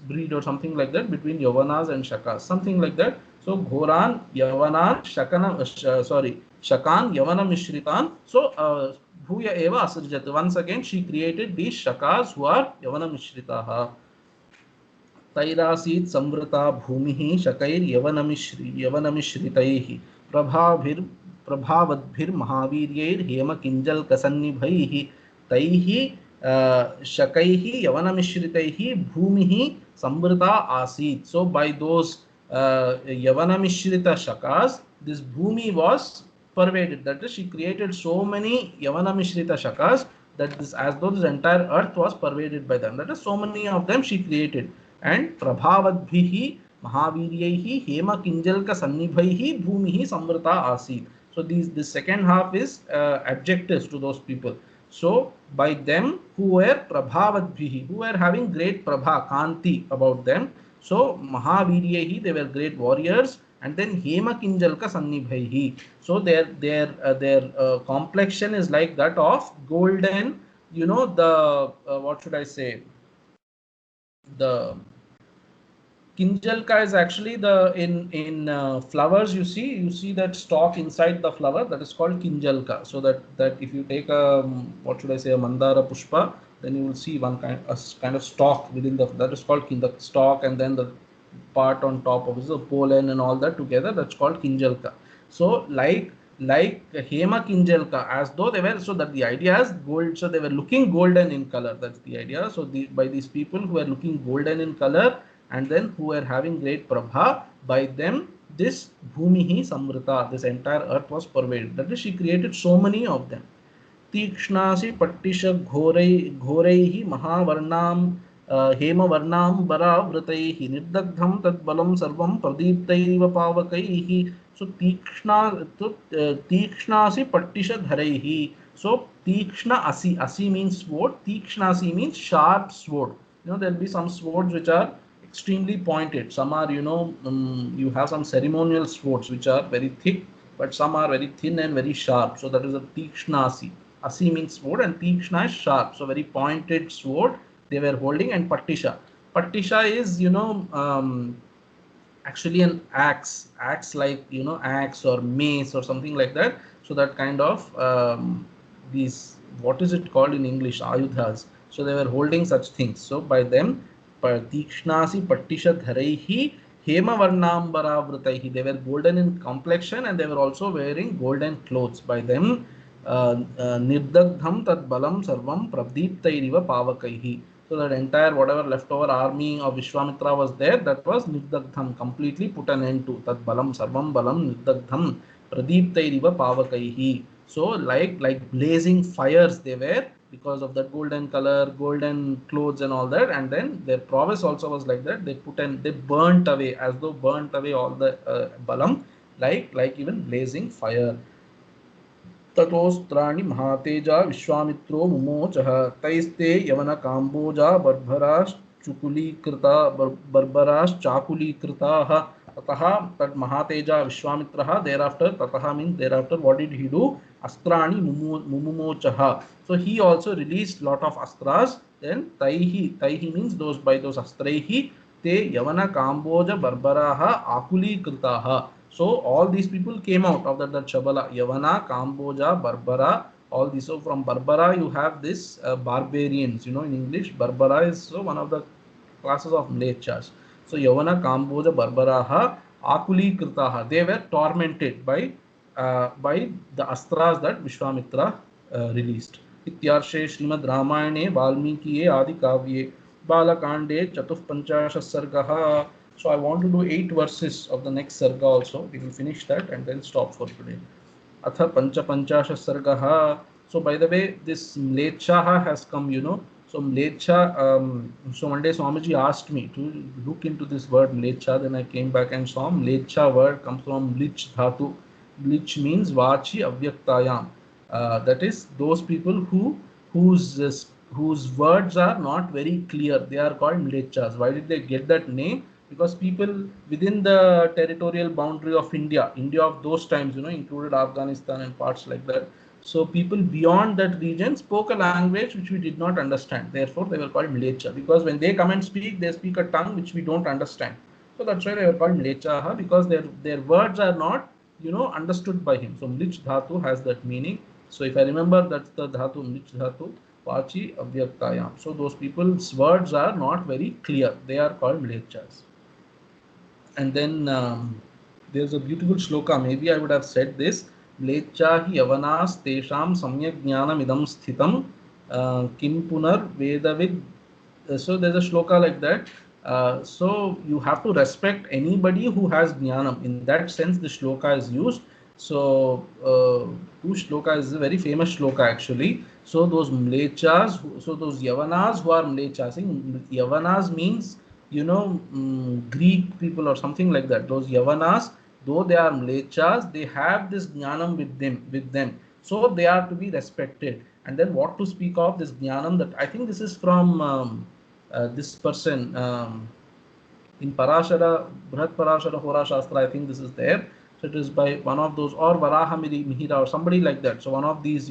breed or something like that between Yavanas and Shakas, something like that. So Ghoran, Yavanan, Shakan, Yavana Mishritan. So Bhuya Eva Asarjat. Once again, she created these Shakas who are Yavana Mishritaha. तैरासीत् संवृता भूमिः शकैर्यवनमिश्रितैः प्रभावद्भिर्महावीर्यैर्हेमकिञ्जल्कसन्निभैः तैः शकैः यवनमिश्रितैः भूमिः संवृता आसीत्. So by those yavanamishrita shakas, this bhumi was pervaded. That is, she created so many yavanamishrita shakas that this, as though this entire earth was pervaded by them. That is, so many of them she created. And prabhavadbhihi mahaviryaihi hema kinjalka sannibhaihi bhumihi samvrta asit. So this second half is adjectives to those people. So by them who were prabhavadbhihi, who were having great prabha, kanti about them. So mahaviryahi, they were great warriors. And then hema kinjalka sannibhaihi. So their complexion is like that of golden, you know, the what should I say, the Kinjalka is actually the in flowers, you see that stalk inside the flower, that is called Kinjalka. So that if you take a what should I say, a Mandara Pushpa, then you will see a kind of stalk within that is called the stalk, and then the part on top of the pollen and all that together, that's called Kinjalka. So like Hema Kinjalka, as though they were, so that the idea is gold, so they were looking golden in color, that's the idea. So by these people who are looking golden in color and then who are having great prabha, by them this bhumihi samvrita, this entire earth was pervaded. That is, she created so many of them. तीक्ष्णासि पट्टिश घोरैः महावर्णां हेमवर्णाम्बरावृतैः निर्दग्धं तद्बलं सर्वं प्रदीप्तैरिव पावकैः. So तीक्ष्णासि पट्टिशधरैः. So तीक्ष्ण asi means sword, तीक्ष्णासि means sharp sword. You know, there will be some swords which are extremely pointed. Some are, you know, you have some ceremonial swords which are very thick, but some are very thin and very sharp. So that is a Tikshnasi. Asi means sword and Tikshna is sharp. So very pointed sword they were holding. And Pattisha. Pattisha is, you know, actually an axe like, you know, axe or mace or something like that. So that kind of these, what is it called in English, ayudhas. So they were holding such things. So by them, Tikshnasi Pattisha Dharaihi Hema Varnambaravritaihi, they were golden in complexion and they were also wearing golden clothes. By them, Nirdagdham Tad Balam Sarvam Pradiptairiva Pavakaihi. So that entire whatever leftover army of Vishwamitra was there, that was Nirdagdham, completely put an end to. Tad Balam Sarvam Balam Nirdagdham Pradiptairiva Pavakaihi. So like blazing fires they were, because of that golden color, golden clothes and all that. And then their prowess also was like that. They burnt away, as though burnt away all the balam, like even blazing fire. ततोस्त्राणि महातेजा विश्वामित्रो मुमोचः तैस्ते यवन काम्बोजा बर्बराश्चाकुलीकृताः ततः तत् महातेजा विश्वामित्रः. Thereafter, tatah means thereafter, what did he do? Astrani mumumochaha. So he also released lot of astras. Then taihi means those, by those astraihi te yavana kamboja barbaraha akuli kritaha. So all these people came out of that Shabala, Yavana, Kamboja, Barbara, all these. So from Barbara you have this barbarians, you know, in English Barbara is so one of the classes of Mlechas. So Yavana, Kamboja, Barbaraha, Akuli Kritaha, they were tormented by the astras that Vishwamitra released. Ityarshe Srimad Ramayane Valmikiye Adi Kavye Balakande Chatuh Panchasha Sargaha. So I want to do 8 verses of the next sarga also. We will finish that and then stop for today. Atha Panchasha Sargaha. So by the way, this Mlechaha has come, you know. So Mlecha, so one day Swamiji asked me to look into this word Mlecha. Then I came back and saw Mlecha word comes from Lich Dhatu. Lich means Vachi Avyaktayam. That is those people whose words are not very clear. They are called Mlechas. Why did they get that name? because people within the territorial boundary of India of those times, included Afghanistan and parts like that. So people beyond that region spoke a language which we did not understand. Therefore, they were called Mlecha, because when they come and speak, they speak a tongue which we don't understand. So that's why they were called Mlechaha, because their words are not, understood by him. So Mlich Dhatu has that meaning. So if I remember, that's the Dhatu, Mlich Dhatu, Vachi Avyaktayam. So those people's words are not very clear. They are called Mlechas. And then there's a beautiful shloka. Maybe I would have said this. Mlecha hi yavanas tesham samyak jnanam idam sthitam kim punar vedavid. So there's a shloka like that. So you have to respect anybody who has jnanam. In that sense, the shloka is used. So two shloka is a very famous shloka actually. So those mlechas, so those yavanas who are mlechas, yavanas means Greek people or something like that. Those yavanas, though they are mlechas, they have this jnanam with them. So they are to be respected. And then what to speak of this jnanam, that I think this is from this person in Parashara, Bharat Parashara Hora Shastra, I think this is there. So it is by one of those, or Varaha Mihira or somebody like that. So one of these,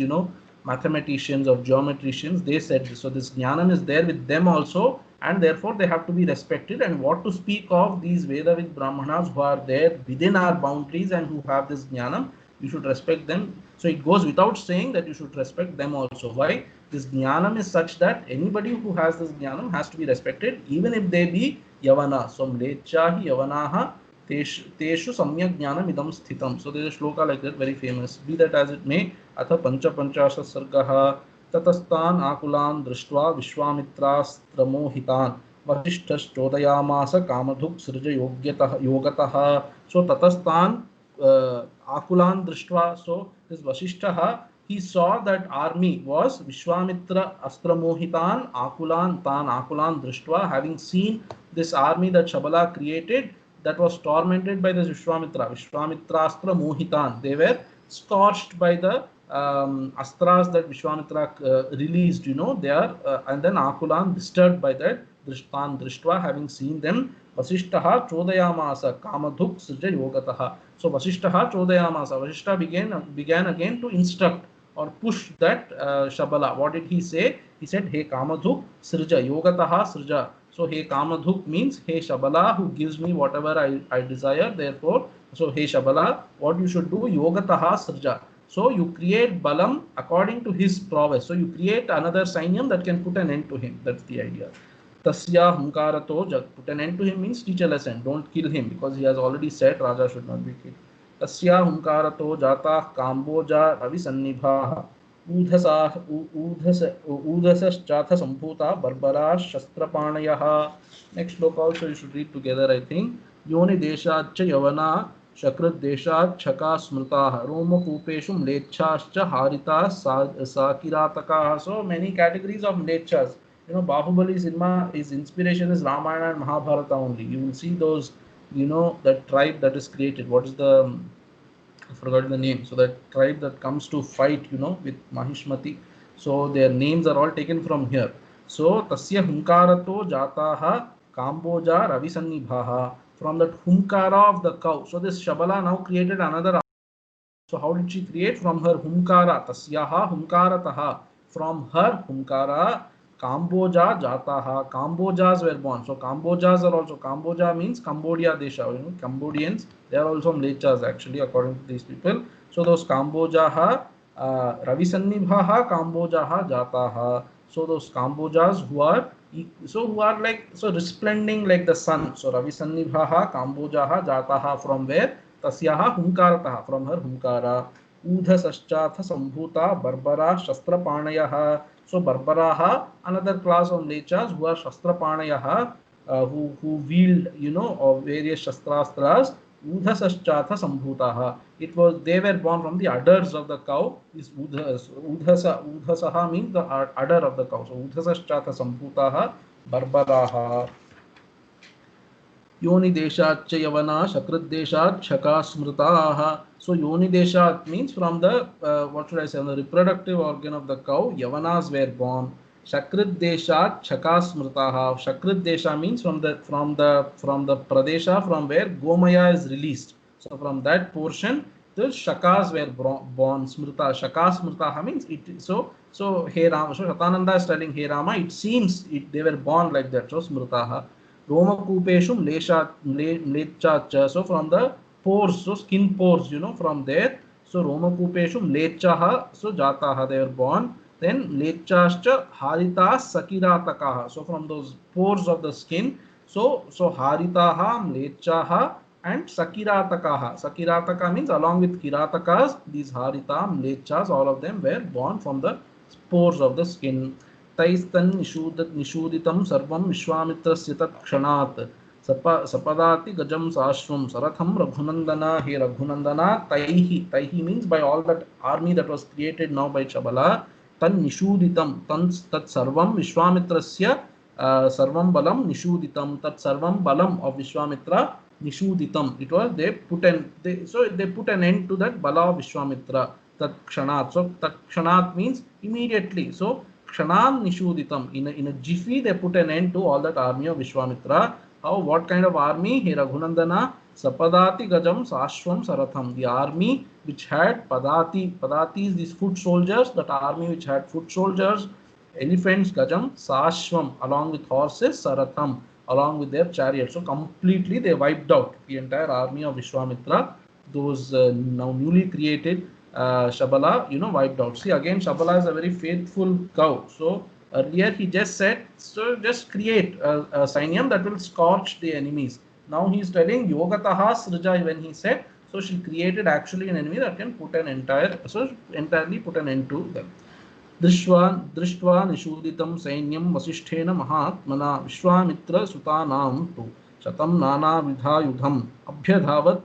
mathematicians or geometricians, they said this. So this jnanam is there with them also, and therefore they have to be respected. And what to speak of these Vedavid Brahmanas who are there within our boundaries and who have this jnanam, you should respect them. So it goes without saying that you should respect them also. Why? This jnanam is such that anybody who has this jnanam has to be respected, even if they be yavana. So mlecha hi yavanaha teshu samyak jnanam idam sthitam. So there is a shloka like that, very famous. Be that as it may, atha pancha panchashat sargaha ततस्तान् आकुलान् दृष्ट्वा विश्वामित्रास्त्रमोहितान् वसिष्ठश्चोदयामास कामधुक् सृज योगतः. So ततस्तान् आकुलान् दृष्ट्वा, so this Vasishtha, he saw that army was Vishwamitra Astramohitan Akulan Tan Akulan Drishtva, having seen this army that Shabala created that was tormented by this Vishwamitra Astra Mohitan. They were scorched by the astras that Vishwamitra released, they are, and then Akulan disturbed by that Drishtan Drishtva, having seen them. Vasishtha Chodayamasa Kamadhuk Srija Yogataha. So Vasishtha Chodayamasa, Vasishtha began again to instruct or push that Shabala. What did he say? He said, Hey Kamadhuk Srija Yogataha Srija. So Hey Kamadhuk means Hey Shabala, who gives me whatever I desire. Therefore, so Hey Shabala, what you should do? Yogataha Srija. So you create Balam according to his prowess. So you create another Sainyam that can put an end to him. That's the idea. Tasya Hunkarato, put an end to him means teach a lesson. Don't kill him, because he has already said Raja should not be killed. Tasya Hunkarato Jata Kamboja Ravisannibha Udhasachatha Sambhuta Barbara Shastrapanayah. Next book also you should read together, I think. Yoni Deshacha Yavana Shakrat Deshat Chaka Smrtaha Romakupeshu Mlechascha Harita Sakirataka. So many categories of mlechas. Bahubali cinema, his inspiration is Ramayana and Mahabharata only. You will see those, that tribe that is created. What is the, I forgot the name. So that tribe that comes to fight, with Mahishmati. So their names are all taken from here. So Tasya Hunkarato Jataha Kamboja Ravisannibhaha. From that Humkara of the cow. So this Shabala now created another. So how did she create? From her Humkara. Tasyaha Humkarataha. From her Humkara, Kamboja Jataha. Kambojas were born. So Kambojas are also, Kamboja means Cambodia Desha. Cambodians, they are also Mlechas actually, according to these people. So those Kambojaha, Ravisannibhaha, Kambojaha Jataha. So those Kambojas who are resplending like the sun. So Ravisannibhaha, Kambojaha Jataha, from where? Tasyaha Humkarataha, from her Humkara. Udhasaschatha Sambhuta Barbara Shastrapanayah. So Barbaraha, another class of mlechas who are Shastrapanayah, who wield, various Shastrastras. Udhasaschatha Sambhutaha. They were born from the udders of the cow. Is Udhasaha means the udder of the cow. So Udhasaschatha Sambhutaha Barbaraha. Yoni Deshat Yavana Shakrat Deshat Chaka Smrtaha. So Yoni Deshat means from the, the reproductive organ of the cow, Yavanas were born. Shakrit Deshat Chaka Smritaha. Shakrit Desha means from the Pradesha from where Gomaya is released. So from that portion, the Shakas were born. Smrita Shaka Smritaha means it. So Hey Rama. So Shatananda is telling Hey Rama. It seems they were born like that. So Smritaha. Roma Kupeshum Mlecha Cha. So from the pores, so skin pores, from there. So Roma Kupeshum Mlechaha. So Jataha, they were born. Then Lechascha Haritas Sakiratakaha. So from those pores of the skin, so Haritaha, Mlechaha, and Sakiratakaha. Sakirataka means along with Kiratakas, these Harita, Mlechas, all of them were born from the pores of the skin. Taistan Nishuditam Sarvam Vishwamitrasya Tat Kshanat. Sapadati Gajam Sashvam Saratham Raghunandana. He Raghunandana Taihi means by all that army that was created now by Shabala. Tan Nishuditam Tat Sarvam Vishwamitrasya Sarvam Balam Nishuditam. Tat Sarvam Balam of Vishwamitra Nishuditam. It was they put an end to that Bala of Vishwamitra. Tat Kshanat. So Tat Kshanat means immediately. So Kshanam Nishuditam. In a jiffy they put an end to all that army of Vishwamitra. How? What kind of army? He Raghunandana Sapadati Gajam Sashwam Saratham. The army which had Padatis, these foot soldiers, that army which had foot soldiers, elephants, Gajam, Sashwam, along with horses, Saratham, along with their chariots. So completely they wiped out the entire army of Vishwamitra. Those now newly created Shabala, wiped out. See, again, Shabala is a very faithful cow. So earlier he just said, so just create a Sainyam that will scorch the enemies. Now he is telling Yogataha Srija when he said, so she created actually an enemy that can entirely put an end to them. Drishtva Nishuditam Sainyam Vasisthena Mahatmana Vishwamitra Sutanam tu Shatam Nana Vidha Yudham Abhyadhavat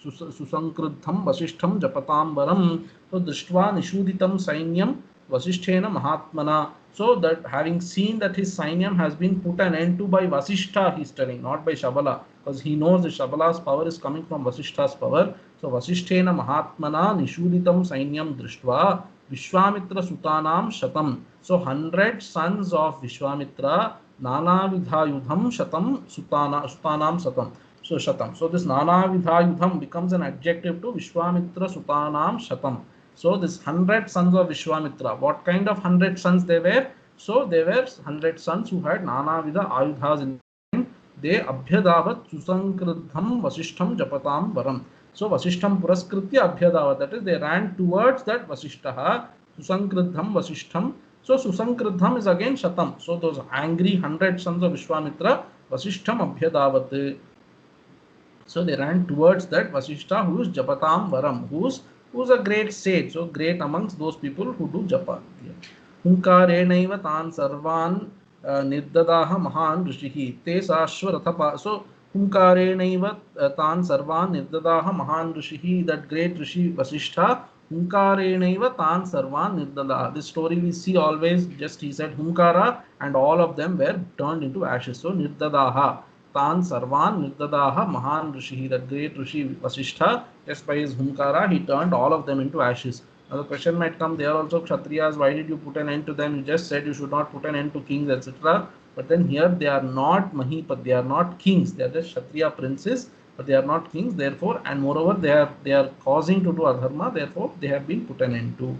Susankruddham Vasishtham Japatambaram. So Drishtva Nishuditam Sainyam Vasisthena Mahatmana. So that having seen that his Sainyam has been put an end to by Vasishtha, he is telling, not by Shabala, because he knows that Shabala's power is coming from Vasishtha's power. So Vasisthena Mahatmana Nishuditam Sainyam Drishtva Vishwamitra Sutanam Shatam. So 100 sons of Vishwamitra, Nana Vidha Yudham Shatam Sutanam Satam. So Shatam. So this Nana Vidha Yudham becomes an adjective to Vishwamitra Sutanam Shatam. So this 100 sons of Vishwamitra, what kind of 100 sons they were? So they were 100 sons who had Nana Vida Ayudhas in them. They Abhyadavat Susankruddham Vasishtham Japatam Varam. So Vasishtham Puraskritya Abhyadavat, that is they ran towards that Vasishtaha, Susankruddham Vasishtham. So Susankruddham is again Shatam. So those angry 100 sons of Vishwamitra, Vasishtham Abhyadavat. So they ran towards that Vasishta who is Japatam Varam, who's a great sage, so great amongst those people who do japa. Hunkarenaiva tan sarvan nirdadaha mahan rishihi te sashwaratha. So Hunkarenaiva tan sarvan nirdadaha mahan rishihi, that great rishi Vasishtha, Hunkarenaiva tan sarvan nirdadaha. This story we see always, just he said Hunkara and all of them were turned into ashes. So nirdadaha. Tan Sarvan Nirdadaha Mahan Rishi, that great Rishi Vasishtha, just by his Hunkara, he turned all of them into ashes. Now the question might come, they are also Kshatriyas, why did you put an end to them? You just said you should not put an end to kings, etc. But then here they are not Mahipat, they are not kings, they are just Kshatriya princes, but they are not kings, therefore, and moreover they are causing to do adharma, therefore they have been put an end to.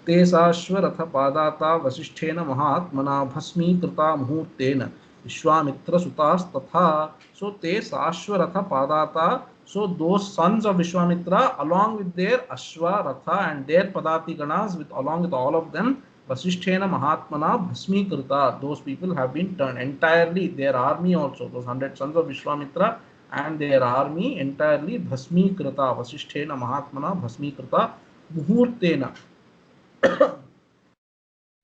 Te Sashwaratha Padata Vasisthena Mahatmana Bhasmi Krita Muhurtena Vishwamitra Sutas Tatha. So Te Sashwaratha Padata. So those sons of Vishwamitra along with their Ashwa, Ratha and their Padati Ganas, along with all of them, Vasisthena Mahatmana Bhasmi Krita. Those people have been turned entirely, their army also, those 100 sons of Vishwamitra and their army entirely Bhasmi Krita. Vasisthena Mahatmana Bhasmi Krita Muhurtena.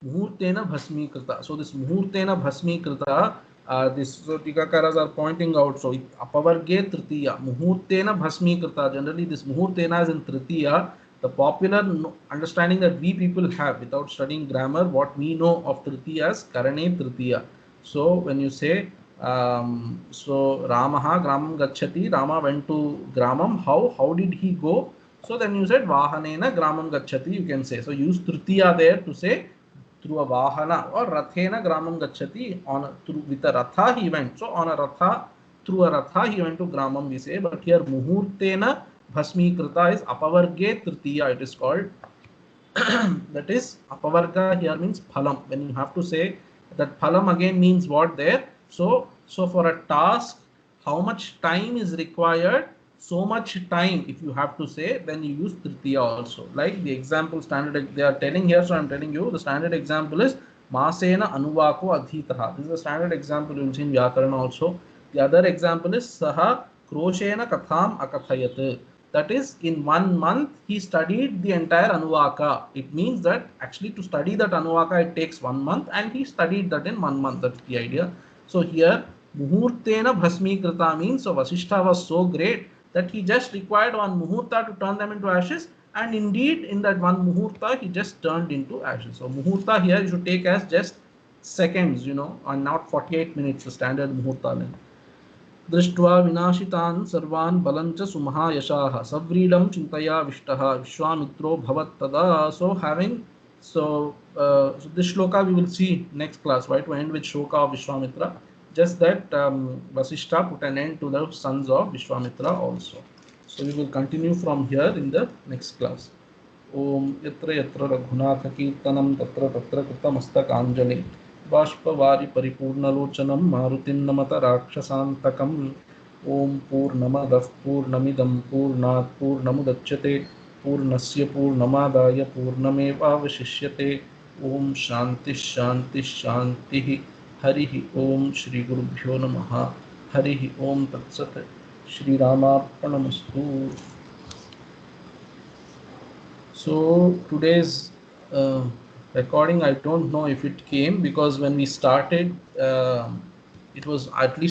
Muhurtena Bhasmi Krita. So this Muhurtena Bhasmi Krita, so Tikakaras are pointing out, so Apavarge Tritiya, Muhurtena Bhasmi Krita. Generally this Muhurtena is in Tritiya. The popular understanding that we people have without studying grammar, what we know of Tritiya as Karane Tritiya. So when you say, so Ramaha Gramam Gacchati, Rama went to Gramam, how did he go? So then you said Vahanena Gramam Gacchati, you can say. So use Tritiya there to say through a vahana or rathena gramam gacchati, on through with a ratha he went. So on a ratha, through a ratha he went to gramam, we say. But here muhurtena bhasmi krita is apavarge tritiya, it is called. That is apavarga here means phalam. When you have to say that phalam again means what there. So for a task, how much time is required, so much time if you have to say, then you use tritiya also. Like the example standard they are telling here, so I am telling you the standard example is masena anuvako adhitaha. This is a standard example you will see in Vyakarana also. The other example is saha kroshena katham akathayat. That is, in 1 month he studied the entire Anuvaka. It means that actually to study that Anuvaka it takes 1 month, and he studied that in 1 month. That's the idea. So here muhurtena bhasmi krita means, so Vasishtha was so great that he just required one muhurta to turn them into ashes, and indeed in that one muhurta he just turned into ashes. So muhurta here you should take as just seconds, and not 48 minutes, the standard muhurta length. दृष्ट्वा विनाशितान् सर्वान् बलञ्च सुमहायशाः सव्रीडं चिन्तयाविष्टः विश्वामित्रो भवत्तदा. So this shloka we will see next class. Why to end with shloka of Vishwamitra? Just that Vasishtha put an end to the sons of Vishwamitra also. So we will continue from here in the next class. Om yatra yatra raghunatha kirtanam tatra tatra kritamastak बाष्पवारि परिपूर्णलोचनं मारुतिं नमत राक्षसान्तकम्. ओम पूर्णमदः पूर्णमिदं पूर्णात् पूर्णमुदच्यते पूर्णस्य पूर्णमादाय पूर्णमेवावशिष्यते. ओम शांति शांति शांति. हरिः ओम श्री गुरुभ्यो नमः. हरिः ओम तत्सत्. श्रीरामार्पणमस्तु. So today's recording, I don't know if it came, because when we started it was at least